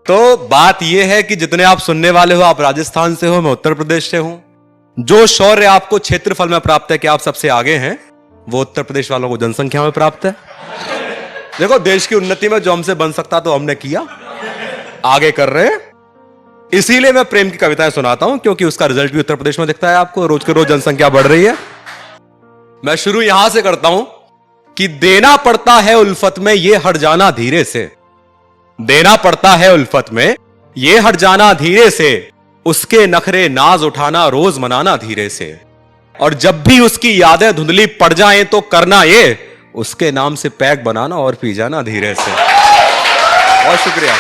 तो बात यह है कि जितने आप सुनने वाले हो, आप राजस्थान से हो, मैं उत्तर प्रदेश से हूं। जो शौर्य आपको क्षेत्रफल में प्राप्त है कि आप सबसे आगे हैं, वो उत्तर प्रदेश वालों को जनसंख्या में प्राप्त है। देखो, देश की उन्नति में जो हमसे बन सकता तो हमने किया, आगे कर रहे हैं। इसीलिए मैं प्रेम की कविताएं सुनाता हूं, क्योंकि उसका रिजल्ट भी उत्तर प्रदेश में दिखता है आपको। रोज के रोज जनसंख्या बढ़ रही है। मैं शुरू यहां से करता हूं कि देना पड़ता है उल्फत में ये हट जाना धीरे से। देना पड़ता है उल्फत में ये हट जाना धीरे से, उसके नखरे नाज उठाना रोज मनाना धीरे से। और जब भी उसकी यादें धुंधली पड़ जाएं तो करना ये, उसके नाम से पैक बनाना और पी जाना धीरे से। बहुत शुक्रिया।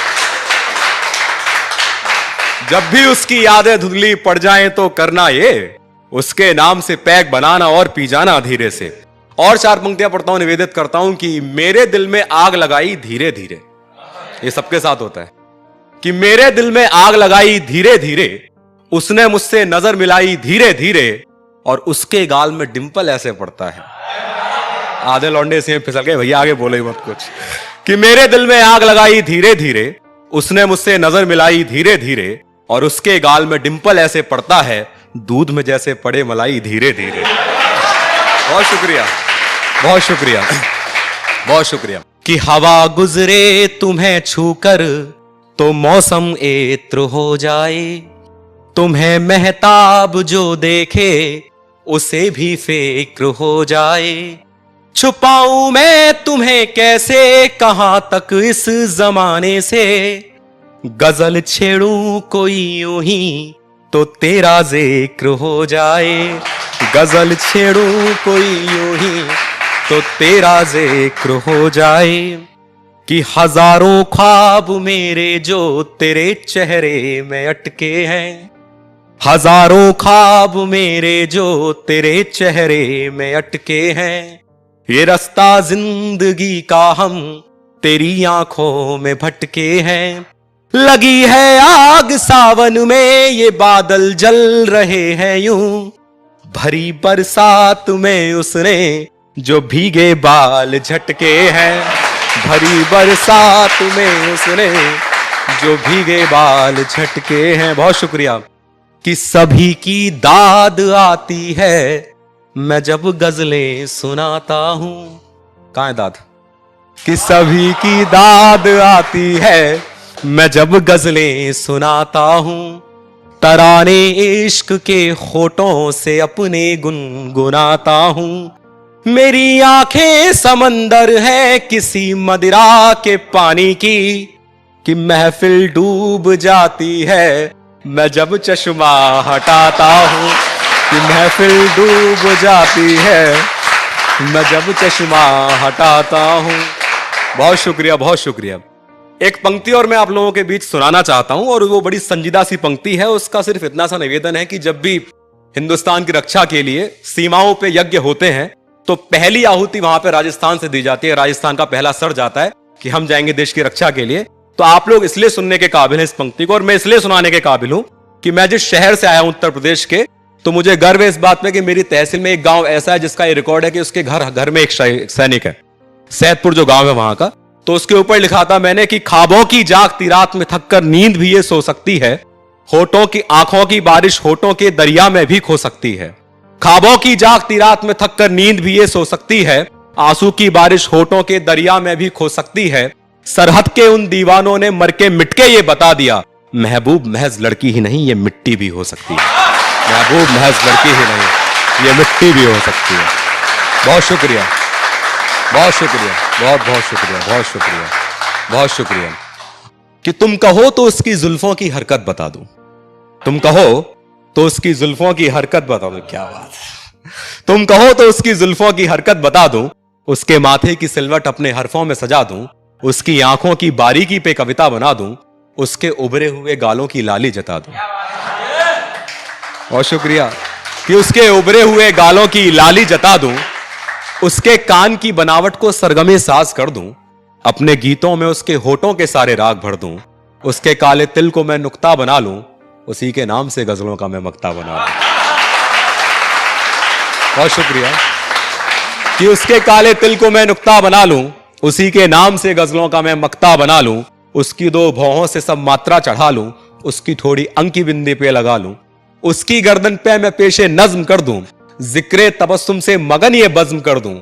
जब भी उसकी यादें धुंधली पड़ जाएं तो करना ये, उसके नाम से पैक बनाना और पी जाना धीरे से। और चार पंक्तियां पढ़ता हूं, निवेदित करता हूं कि मेरे दिल में आग लगाई धीरे धीरे। ये सबके साथ होता है कि मेरे दिल में आग लगाई धीरे धीरे, उसने मुझसे नजर मिलाई धीरे धीरे, और उसके गाल में डिंपल ऐसे पड़ता है। आधे लौंडे से फिसल गए, भैया आगे बोले मत कुछ। कि मेरे दिल में आग लगाई धीरे धीरे, उसने मुझसे नजर मिलाई धीरे धीरे, और उसके गाल में डिंपल ऐसे पड़ता है, दूध में जैसे पड़े मलाई धीरे धीरे। बहुत शुक्रिया, बहुत शुक्रिया, बहुत शुक्रिया। कि हवा गुजरे तुम्हें छूकर तो मौसम एत्र हो जाए, तुम्हें महताब जो देखे उसे भी फिक्र हो जाए। छुपाऊं मैं तुम्हें कैसे, कहां तक इस जमाने से, गजल छेड़ूं कोई यूं ही तो तेरा जिक्र हो जाए। गजल छेड़ूं कोई यूं ही तो तेरा जिक्र हो जाए। कि हजारों ख्वाब मेरे जो तेरे चेहरे में अटके हैं, हजारों ख्वाब मेरे जो तेरे चेहरे में अटके हैं। ये रास्ता जिंदगी का हम तेरी आंखों में भटके हैं। लगी है आग सावन में ये बादल जल रहे हैं यूं, भरी बरसात में उसने जो भीगे बाल झटके हैं। भरी बरसात में उसने जो भीगे बाल झटके हैं। बहुत शुक्रिया। कि सभी की दाद आती है मैं जब गजलें सुनाता हूं। कहां है दाद? कि सभी की दाद आती है मैं जब गजलें सुनाता हूं। तराने इश्क के होठों से अपने गुनगुनाता हूं। मेरी आंखें समंदर है किसी मदिरा के पानी की, कि महफिल डूब जाती है मैं जब चश्मा हटाता हूं। कि महफिल डूब जाती है मैं जब चश्मा हटाता हूं। बहुत शुक्रिया, बहुत शुक्रिया। एक पंक्ति और मैं आप लोगों के बीच सुनाना चाहता हूं, और वो बड़ी संजीदा सी पंक्ति है। उसका सिर्फ इतना सा निवेदन है कि जब भी हिंदुस्तान की रक्षा के लिए सीमाओं पे यज्ञ होते हैं तो पहली आहुति वहां पे राजस्थान से दी जाती है। राजस्थान का पहला सर जाता है कि हम जाएंगे देश की रक्षा के लिए। तो आप लोग इसलिए सुनने के काबिल हैं इस पंक्ति को, और मैं इसलिए सुनाने के काबिल हूं कि मैं जिस शहर से आया हूं उत्तर प्रदेश के, तो मुझे गर्व है इस बात में कि मेरी तहसील में एक गांव ऐसा है जिसका ये रिकॉर्ड है कि उसके घर में एक सैनिक है। सैदपुर जो गांव है वहां का, तो उसके ऊपर लिखा था मैंने कि ख्वाबों की जागती रात में थककर नींद भी ये सो सकती है, होठों की आंखों की बारिश होठों के दरिया में भी खो सकती है। ख्वाबों की जागती रात में थककर नींद भी ये सो सकती है, आंसू की बारिश होठों के दरिया में भी खो सकती है। सरहद के उन दीवानों ने मर के मिटके ये बता दिया, महबूब महज लड़की ही नहीं ये मिट्टी भी हो सकती है। महबूब महज लड़की ही नहीं ये मिट्टी भी हो सकती है। बहुत शुक्रिया, बहुत शुक्रिया, बहुत बहुत शुक्रिया, बहुत शुक्रिया, बहुत शुक्रिया। कि तुम कहो तो उसकी जुल्फों की हरकत बता दूं, तुम कहो तो उसकी जुल्फों की हरकत बता दूं। क्या बात है। तुम कहो तो उसकी जुल्फों की हरकत बता दूं, उसके माथे की सिलवट अपने हरफों में सजा दूं, उसकी आंखों की बारीकी पे कविता बना दूं, उसके उभरे हुए गालों की लाली जता दूं। बहुत शुक्रिया। कि उसके उभरे हुए गालों की लाली जता दूं, उसके कान की बनावट को सरगमे साज कर दूं, अपने गीतों में उसके होठों के सारे राग भर दूं, उसके काले तिल को मैं नुक्ता बना लूं, उसी के नाम से गजलों का मैं मक्ता बना लूं। बहुत शुक्रिया। कि उसके काले तिल को मैं नुक्ता बना लूं, उसी के नाम से गजलों का मैं मक्ता बना लूं, उसकी दो भौहों से सब मात्रा चढ़ा लूं, उसकी थोड़ी अंकी बिंदी पे लगा लूं, उसकी गर्दन पे मैं पेशे नज्म कर दूं, जिक्रे तबस्सुम से मगन ये बज्म कर दूं।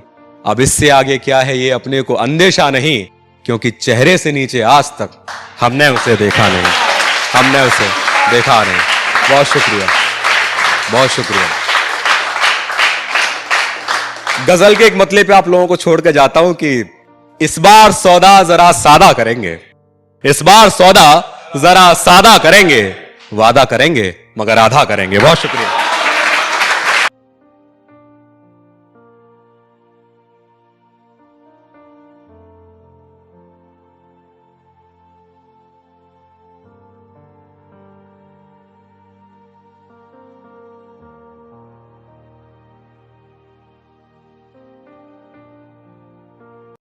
अब इससे आगे क्या है ये अपने को अंदेशा नहीं, क्योंकि चेहरे से नीचे आज तक हमने उसे देखा नहीं, हमने उसे देखा नहीं। बहुत शुक्रिया, बहुत शुक्रिया। गजल के एक मतले पे आप लोगों को छोड़ के जाता हूं कि इस बार सौदा जरा सादा करेंगे, इस बार सौदा जरा सादा करेंगे, वादा करेंगे मगर आधा करेंगे। बहुत शुक्रिया।